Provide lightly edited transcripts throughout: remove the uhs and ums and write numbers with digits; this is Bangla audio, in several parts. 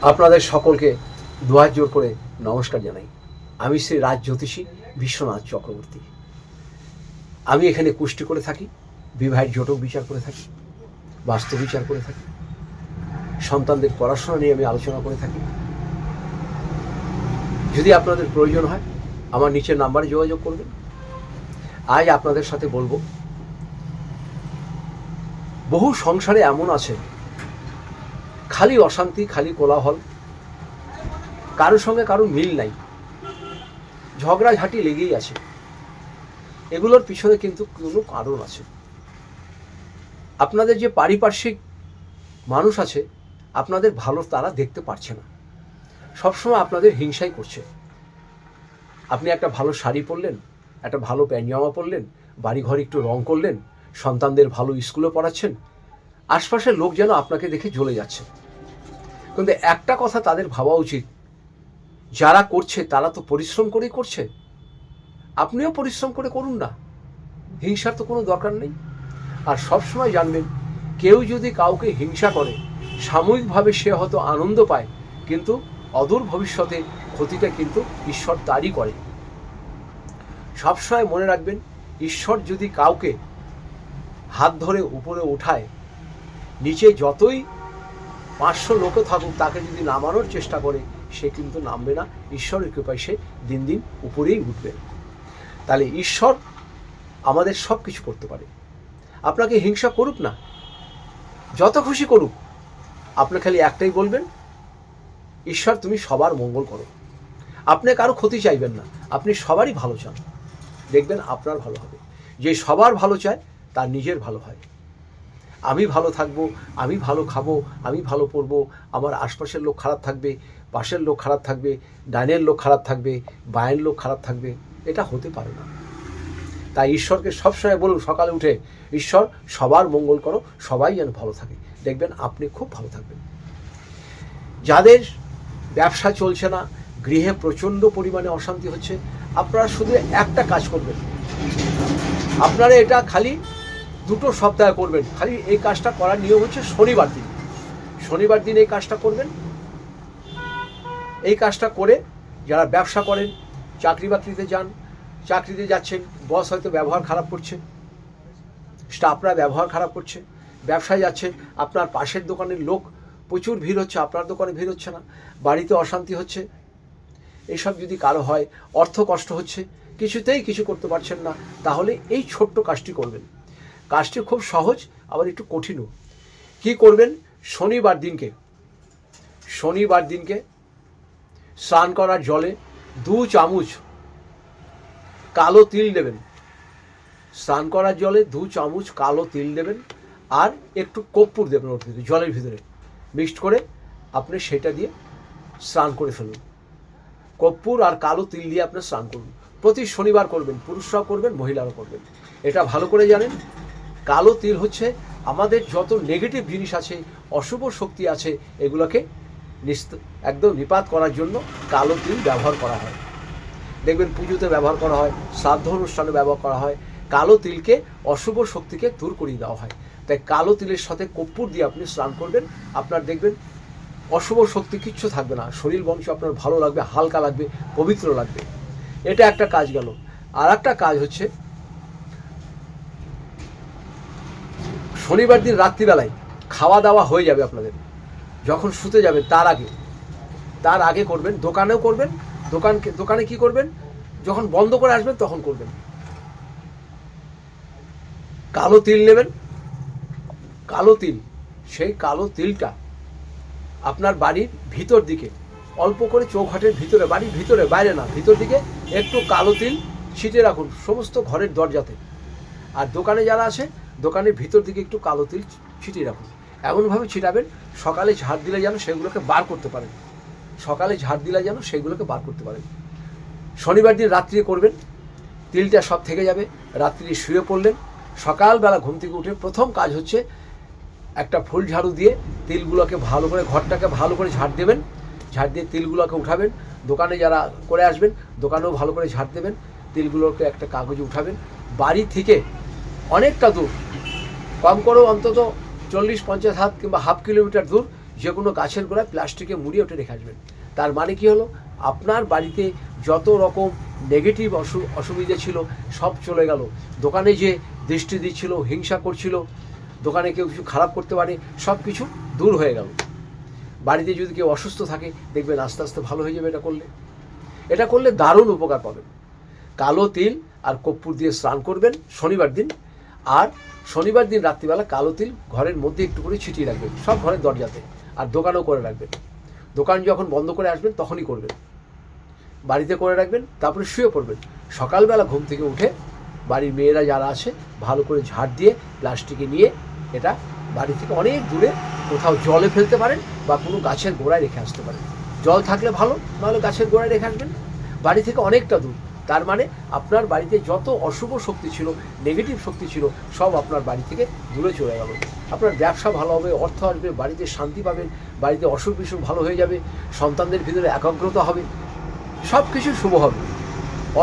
আপনাদের সকলকে দুহাত জোর করে নমস্কার জানাই। আমি শ্রী রাজ জ্যোতিষী বিশ্বনাথ চক্রবর্তী। আমি এখানে কুষ্টি করে থাকি, বিবাহের জটক বিচার করে থাকি, বাস্তু বিচার করে থাকি, সন্তানদের পড়াশোনা নিয়ে আমি আলোচনা করে থাকি। যদি আপনাদের প্রয়োজন হয় আমার নিচের নাম্বারে যোগাযোগ করবেন। আজ আপনাদের সাথে বলবো, বহু সংসারে এমন আছে খালি অশান্তি, খালি কোলাহল, কারোর সঙ্গে কারোর মিল নাই, ঝগড়াঝাটি লেগেই আছে। এগুলোর পিছনে কিন্তু কোনো কারণ আছে। আপনাদের যে পারিপার্শ্বিক মানুষ আছে, আপনাদের ভালো তারা দেখতে পারছে না, সবসময় আপনাদের হিংসাই করছে। আপনি একটা ভালো শাড়ি পরলেন, একটা ভালো প্যান্ট জামা পরলেন, বাড়িঘর একটু রং করলেন, সন্তানদের ভালো স্কুলে পড়াচ্ছেন, আশপাশের লোক যেন আপনাকে দেখে জ্বলে যাচ্ছে। কিন্তু একটা কথা তাদের ভাবা উচিত, যারা করছে তারা তো পরিশ্রম করেই করছে, আপনিও পরিশ্রম করে করুন না। হিংসার তো কোনো দরকার নেই। আর সবসময় জানবেন, কেউ যদি কাউকে হিংসা করে, সাময়িকভাবে সে হয়তো আনন্দ পায়, কিন্তু অদূর ভবিষ্যতে ক্ষতিটা কিন্তু ঈশ্বর তারই করে। সবসময় মনে রাখবেন, ঈশ্বর যদি কাউকে হাত ধরে উপরে উঠায়, নিচে যতই 500 লোকও থাকুক, তাকে যদি নামানোর চেষ্টা করে, সে কিন্তু নামবে না। ঈশ্বরের কৃপায় সে দিন দিন উপরেই উঠবে। তাহলে ঈশ্বর আমাদের সব কিছু করতে পারে। আপনাকে হিংসা করুক না, যত খুশি করুক, আপনি খালি একটাই বলবেন, ঈশ্বর তুমি সবার মঙ্গল করো। আপনি কারো ক্ষতি চাইবেন না, আপনি সবারই ভালো চান, দেখবেন আপনার ভালো হবে। যে সবার ভালো চায় তার নিজের ভালো হয়। আমি ভালো থাকবো, আমি ভালো খাবো, আমি ভালো পড়বো, আমার আশপাশের লোক খারাপ থাকবে, পাশের লোক খারাপ থাকবে, ডাইনের লোক খারাপ থাকবে, বায়ের লোক খারাপ থাকবে, এটা হতে পারে না। তাই ঈশ্বরকে সবসময় বলুন সকালে উঠে, ঈশ্বর সবার মঙ্গল করো, সবাই যেন ভালো থাকে, দেখবেন আপনি খুব ভালো থাকবেন। যাদের ব্যবসা চলছে না, গৃহে প্রচণ্ড পরিমাণে অশান্তি হচ্ছে, আপনারা শুধু একটা কাজ করবেন। আপনারা এটা খালি 2 সপ্তাহে করবেন। খালি এই কাজটা করার নিয়ম হচ্ছে শনিবার দিন। শনিবার দিন এই কাজটা করবেন। এই কাজটা করে যারা ব্যবসা করেন, চাকরি বাকরিতে যান, চাকরিতে যাচ্ছেন, বস হয়তো ব্যবহার খারাপ করছে, স্টাফরা ব্যবহার খারাপ করছে, ব্যবসায় যাচ্ছেন, আপনার পাশের দোকানের লোক প্রচুর ভিড় হচ্ছে, আপনার দোকানে ভিড় হচ্ছে না, বাড়িতে অশান্তি হচ্ছে, এইসব যদি কারো হয়, অর্থ কষ্ট হচ্ছে, কিছুতেই কিছু করতে পারছেন না, তাহলে এই ছোট্ট কাজটি করবেন। কাজটি খুব সহজ, আবার একটু কঠিনও। কি করবেন? শনিবার দিনকে স্নান করার জলে 2 চামচ কালো তিল দেবেন। স্নান করার জলে 2 চামচ কালো তিল দেবেন, আর একটু কর্পূর দেবেন ওর ভিতরে, জলের ভিতরে মিক্সড করে আপনি সেটা দিয়ে স্নান করে ফেলুন। কর্পূর আর কালো তিল দিয়ে আপনি স্নান করুন। প্রতি শনিবার করবেন, পুরুষরাও করবেন, মহিলারাও করবেন। এটা ভালো করে জানেন, কালো তিল হচ্ছে আমাদের যত নেগেটিভ জিনিস আছে, অশুভ শক্তি আছে, এগুলোকে একদম নিপাত করার জন্য কালো তিল ব্যবহার করা হয়। দেখবেন পুজোতে ব্যবহার করা হয়, শ্রাদ্ধ অনুষ্ঠানে ব্যবহার করা হয়। কালো তিলকে অশুভ শক্তিকে দূর করিয়ে দেওয়া হয়। তাই কালো তিলের সাথে কর্পূর দিয়ে আপনি স্নান করবেন, আপনার দেখবেন অশুভ শক্তি কিচ্ছু থাকবে না, শরীর বংশ আপনার ভালো লাগবে, হালকা লাগবে, পবিত্র লাগবে। এটা একটা কাজ গেল। আর একটা কাজ হচ্ছে, শনিবার দিন রাত্রিবেলায় খাওয়া দাওয়া হয়ে যাবে আপনাদের, যখন শুতে যাবেন তার আগে করবেন। দোকানেও করবেন, দোকানে কি করবেন? যখন বন্ধ করে আসবেন তখন করবেন। কালো তিল নেবেন, কালো তিল, সেই কালো তিলটা আপনার বাড়ির ভিতর দিকে অল্প করে, চৌঘাটের ভিতরে, বাড়ির ভিতরে, বাইরে না, ভিতর দিকে একটু কালো তিল ছিটিয়ে রাখুন সমস্ত ঘরের দরজাতে। আর দোকানে যারা আছে, দোকানের ভিতর দিকে একটু কালো তিল ছিটিয়ে রাখুন। এমনভাবে ছিটাবেন, সকালে ঝাড় দিলে যেন সেগুলোকে বার করতে পারেন, শনিবার দিন রাত্রি করবেন, তিলটা সব থেকে যাবে। রাত্রি শুয়ে পড়লেন, সকালবেলা ঘুম থেকে উঠে প্রথম কাজ হচ্ছে একটা ফুল ঝাড়ু দিয়ে তিলগুলোকে ভালো করে, ঘরটাকে ভালো করে ঝাড় দেবেন। ঝাড় দিয়ে তিলগুলোকে উঠাবেন। দোকানে যারা করে আসবেন, দোকানেও ভালো করে ঝাড় দেবেন। তিলগুলোকে একটা কাগজে উঠাবেন। বাড়ি থেকে অনেকটা দূর, কম করেও অন্তত 40-50 হাত কিংবা ½ কিলোমিটার দূর যে কোনো গাছের গোড়ায় প্লাস্টিকে মুড়িয়ে ওটা রেখে আসবেন। তার মানে কি হলো, আপনার বাড়িতে যত রকম নেগেটিভ অসুবিধা ছিল সব চলে গেল। দোকানে যে দৃষ্টি দিচ্ছিল, হিংসা করছিল, দোকানে কেউ কিছু খারাপ করতে পারে, সব কিছু দূর হয়ে গেল। বাড়িতে যদি কেউ অসুস্থ থাকে দেখবেন আস্তে আস্তে ভালো হয়ে যাবে। এটা করলে দারুণ উপকার পাবেন। কালো তিল আর কর্পূর দিয়ে স্নান করবেন শনিবার দিন, আর শনিবার দিন রাত্রিবেলা কালো তিল ঘরের মধ্যে একটু করে ছিটিয়ে রাখবেন, সব ঘরের দরজাতে, আর দোকানেও করে রাখবেন। দোকান যখন বন্ধ করে আসবেন তখনই করবেন, বাড়িতে করে রাখবেন, তারপরে শুয়ে পড়বেন। সকালবেলা ঘুম থেকে উঠে বাড়ির মেয়েরা যারা আছে ভালো করে ঝাড় দিয়ে প্লাস্টিকে নিয়ে এটা বাড়ি থেকে অনেক দূরে কোথাও জলে ফেলতে পারেন বা কোনো গাছের গোড়ায় রেখে আসতে পারেন। জল থাকলে ভালো, নাহলে গাছের গোড়ায় রেখে আসবেন, বাড়ি থেকে অনেকটা দূর। তার মানে আপনার বাড়িতে যত অশুভ শক্তি ছিল, নেগেটিভ শক্তি ছিল, সব আপনার বাড়ি থেকে দূরে চলে গেল। আপনার ব্যবসা ভালো হবে, অর্থ আসবে, বাড়িতে শান্তি পাবেন, বাড়িতে অসুখ বিসুখ ভালো হয়ে যাবে, সন্তানদের ভিতরে একাগ্রতা হবে, সব কিছু শুভ হবে।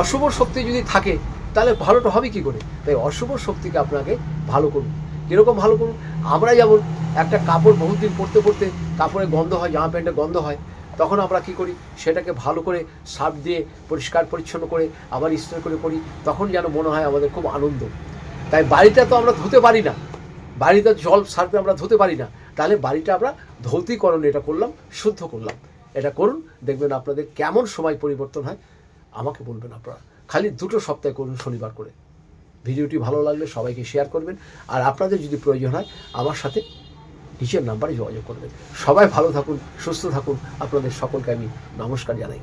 অশুভ শক্তি যদি থাকে তাহলে ভালোটা হবে কি করে? তাই অশুভ শক্তিকে আপনাকে ভালো করুন। কীরকম ভালো করুন? আমরা যেমন একটা কাপড় বহুদিন পরতে পরতে কাপড়ে গন্ধ হয়, জামা প্যান্টে গন্ধ হয়, তখন আমরা কি করি, সেটাকে ভালো করে সার্ফ দিয়ে পরিষ্কার পরিচ্ছন্ন করে আবার ইস্ত্রি করে পরি, তখন যেন মনে হয় আমাদের খুব আনন্দ। তাই বাড়িটা তো আমরা ধুতে পারি না, বাড়িতে জল সার্ফে আমরা ধুতে পারি না, তাহলে বাড়িটা আমরা ধৌতিকরণ এটা করলাম, শুদ্ধ করলাম। এটা করুন, দেখবেন আপনাদের কেমন সময় পরিবর্তন হয় আমাকে বলবেন। আপনারা খালি 2 সপ্তাহে করুন, শনিবার করে। ভিডিওটি ভালো লাগলে সবাইকে শেয়ার করবেন, আর আপনাদের যদি প্রয়োজন হয় আমার সাথে নিচের নাম্বারে যোগাযোগ করবেন। সবাই ভালো থাকুন, সুস্থ থাকুন। আপনাদের সকলকে আমি নমস্কার জানাই।